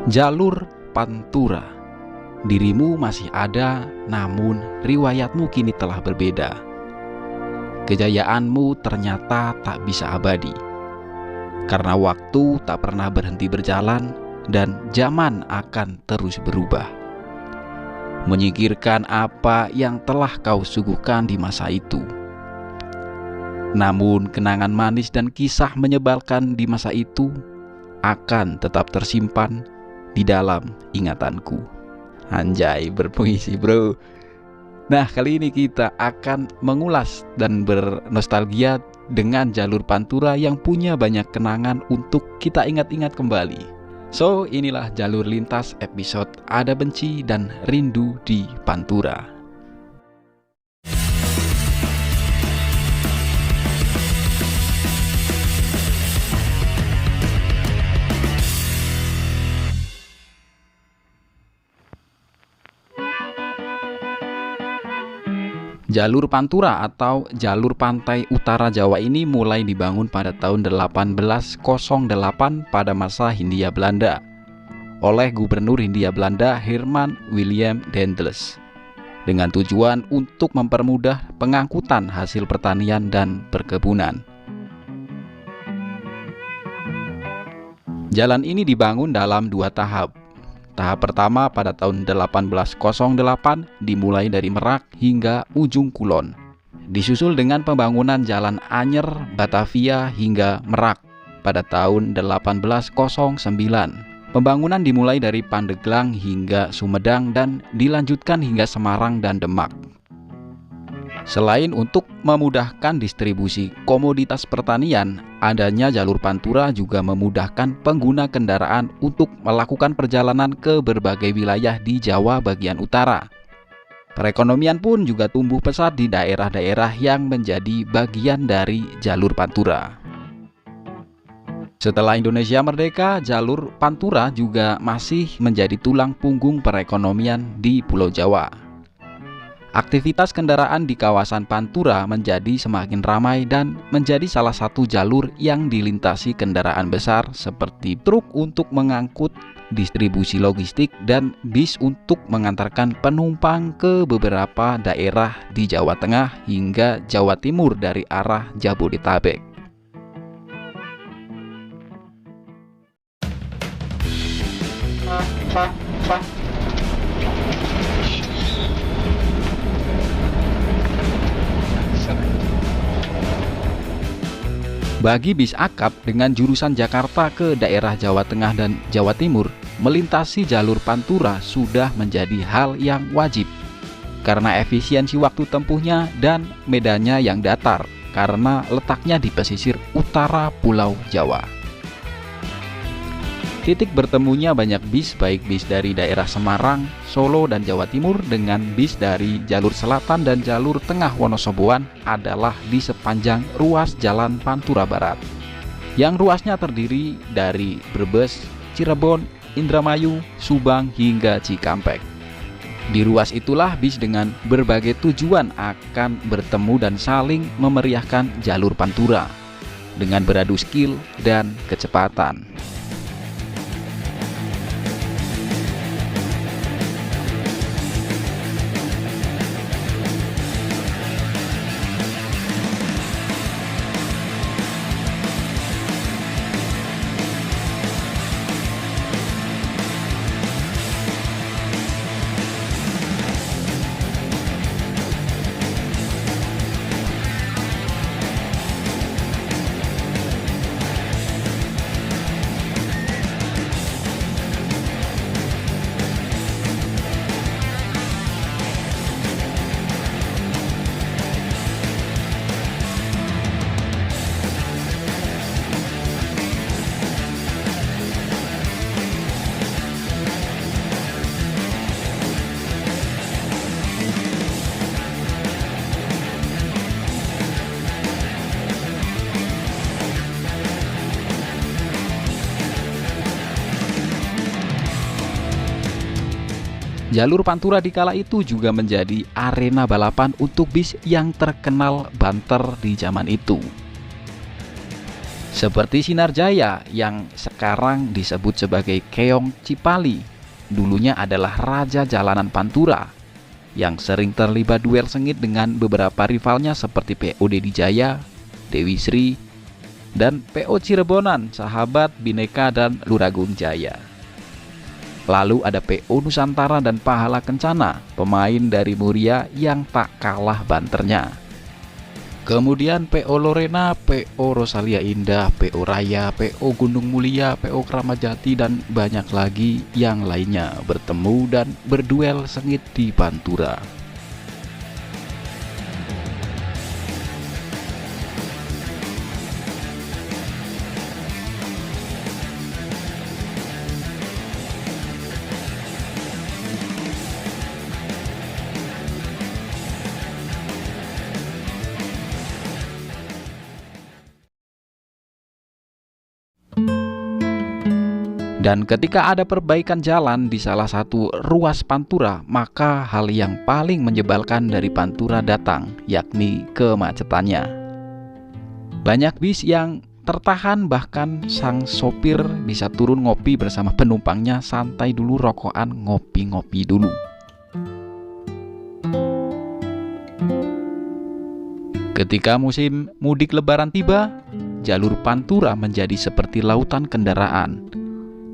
Jalur Pantura. Dirimu masih ada, namun riwayatmu kini telah berbeda. Kejayaanmu ternyata tak bisa abadi, karena waktu tak pernah berhenti berjalan dan zaman akan terus berubah, menyingkirkan apa yang telah kau suguhkan di masa itu. Namun kenangan manis dan kisah menyebalkan di masa itu akan tetap tersimpan di dalam ingatanku. Anjay, berpuisi bro. Nah, kali ini kita akan mengulas dan bernostalgia dengan jalur Pantura yang punya banyak kenangan untuk kita ingat-ingat kembali. So, inilah jalur lintas episode Ada Benci dan Rindu di Pantura. Jalur Pantura atau jalur pantai utara Jawa ini mulai dibangun pada tahun 1808 pada masa Hindia Belanda oleh Gubernur Hindia Belanda Herman William Daendels dengan tujuan untuk mempermudah pengangkutan hasil pertanian dan perkebunan. Jalan ini dibangun dalam 2 tahap. Tahap pertama pada tahun 1808 dimulai dari Merak hingga ujung Kulon. Disusul dengan pembangunan Jalan Anyer Batavia hingga Merak pada tahun 1809. Pembangunan dimulai dari Pandeglang hingga Sumedang dan dilanjutkan hingga Semarang dan Demak. Selain untuk memudahkan distribusi komoditas pertanian, adanya jalur Pantura juga memudahkan pengguna kendaraan untuk melakukan perjalanan ke berbagai wilayah di Jawa bagian utara. Perekonomian pun juga tumbuh pesat di daerah-daerah yang menjadi bagian dari jalur Pantura. Setelah Indonesia merdeka, jalur Pantura juga masih menjadi tulang punggung perekonomian di Pulau Jawa. Aktivitas kendaraan di kawasan Pantura menjadi semakin ramai dan menjadi salah satu jalur yang dilintasi kendaraan besar seperti truk untuk mengangkut distribusi logistik dan bis untuk mengantarkan penumpang ke beberapa daerah di Jawa Tengah hingga Jawa Timur dari arah Jabodetabek. Bagi bis akap dengan jurusan Jakarta ke daerah Jawa Tengah dan Jawa Timur, melintasi jalur Pantura sudah menjadi hal yang wajib karena efisiensi waktu tempuhnya dan medannya yang datar karena letaknya di pesisir utara Pulau Jawa. Titik bertemunya banyak bis, baik bis dari daerah Semarang, Solo, dan Jawa Timur dengan bis dari jalur selatan dan jalur tengah Wonosoboan adalah di sepanjang ruas Jalan Pantura Barat, yang ruasnya terdiri dari Brebes, Cirebon, Indramayu, Subang, hingga Cikampek. Di ruas itulah bis dengan berbagai tujuan akan bertemu dan saling memeriahkan jalur Pantura dengan beradu skill dan kecepatan. Jalur Pantura di kala itu juga menjadi arena balapan untuk bis yang terkenal banter di zaman itu. Seperti Sinar Jaya yang sekarang disebut sebagai Keong Cipali, dulunya adalah raja jalanan Pantura yang sering terlibat duel sengit dengan beberapa rivalnya seperti PO Dedi Jaya, Dewi Sri, dan PO Cirebonan, Sahabat, Bhinneka, dan Luragung Jaya. Lalu ada PO Nusantara dan Pahala Kencana, pemain dari Muria yang tak kalah banternya. Kemudian PO Lorena, PO Rosalia Indah, PO Raya, PO Gunung Mulia, PO Kramajati, dan banyak lagi yang lainnya bertemu dan berduel sengit di Pantura. Dan ketika ada perbaikan jalan di salah satu ruas Pantura, maka hal yang paling menyebalkan dari Pantura datang, yakni kemacetannya. Banyak bis yang tertahan, bahkan sang sopir bisa turun ngopi bersama penumpangnya, santai dulu, rokokan, ngopi-ngopi dulu. Ketika musim mudik lebaran tiba, jalur Pantura menjadi seperti lautan kendaraan.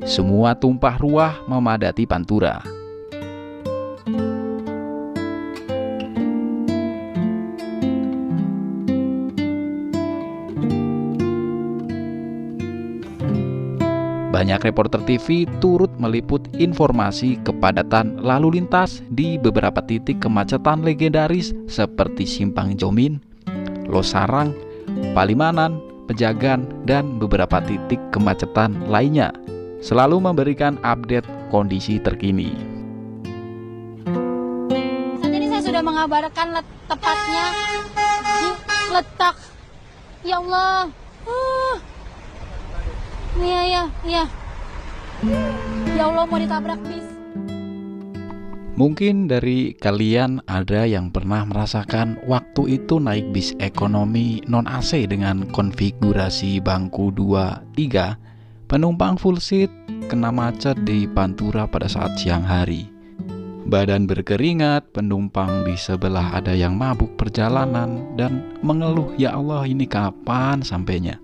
Semua tumpah ruah memadati Pantura. Banyak reporter TV turut meliput informasi kepadatan lalu lintas di beberapa titik kemacetan legendaris seperti Simpang Jomin, Losarang, Palimanan, Pejagan, dan beberapa titik kemacetan lainnya, selalu memberikan update kondisi terkini. Saat ini saya sudah mengabarkan tepatnya di letak. Ya Allah. Iya. Ya Allah, mau ditabrak bis. Mungkin dari kalian ada yang pernah merasakan waktu itu naik bis ekonomi non AC dengan konfigurasi bangku 2-3, penumpang full seat, kena macet di Pantura pada saat siang hari. Badan berkeringat, penumpang di sebelah ada yang mabuk perjalanan dan mengeluh, "Ya Allah, ini kapan sampainya?"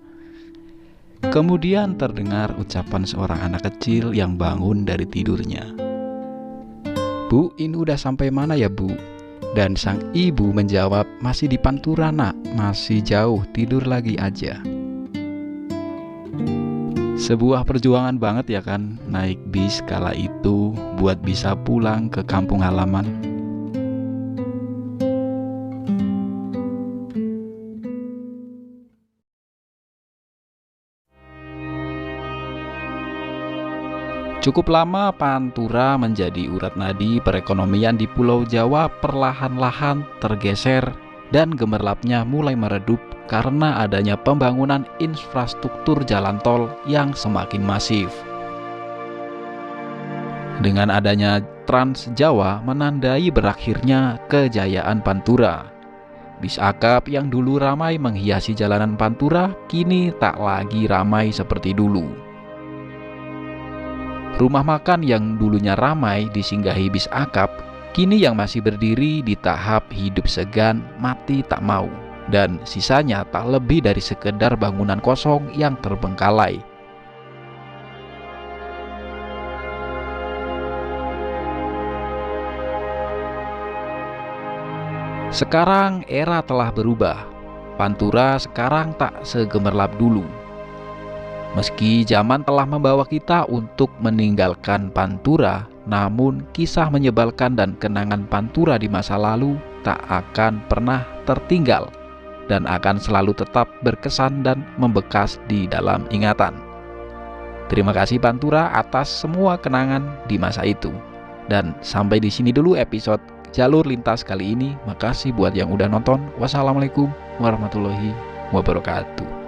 Kemudian terdengar ucapan seorang anak kecil yang bangun dari tidurnya. "Bu, ini udah sampai mana ya, Bu?" Dan sang ibu menjawab, "Masih di Pantura, Nak, masih jauh, tidur lagi aja." Sebuah perjuangan banget ya kan, naik bis kala itu buat bisa pulang ke kampung halaman. Cukup lama Pantura menjadi urat nadi perekonomian di Pulau Jawa perlahan-lahan tergeser dan gemerlapnya mulai meredup karena adanya pembangunan infrastruktur jalan tol yang semakin masif. Dengan adanya Trans Jawa menandai berakhirnya kejayaan Pantura. Bis akap yang dulu ramai menghiasi jalanan Pantura kini tak lagi ramai seperti dulu. Rumah makan yang dulunya ramai disinggahi bis akap, kini yang masih berdiri di tahap hidup segan mati tak mau. Dan sisanya tak lebih dari sekedar bangunan kosong yang terbengkalai. Sekarang era telah berubah. Pantura sekarang tak segemerlap dulu. Meski zaman telah membawa kita untuk meninggalkan Pantura, namun kisah menyebalkan dan kenangan Pantura di masa lalu tak akan pernah tertinggal dan akan selalu tetap berkesan dan membekas di dalam ingatan. Terima kasih Pantura atas semua kenangan di masa itu. Dan sampai di sini dulu episode Jalur Lintas kali ini. Makasih buat yang udah nonton. Wassalamualaikum warahmatullahi wabarakatuh.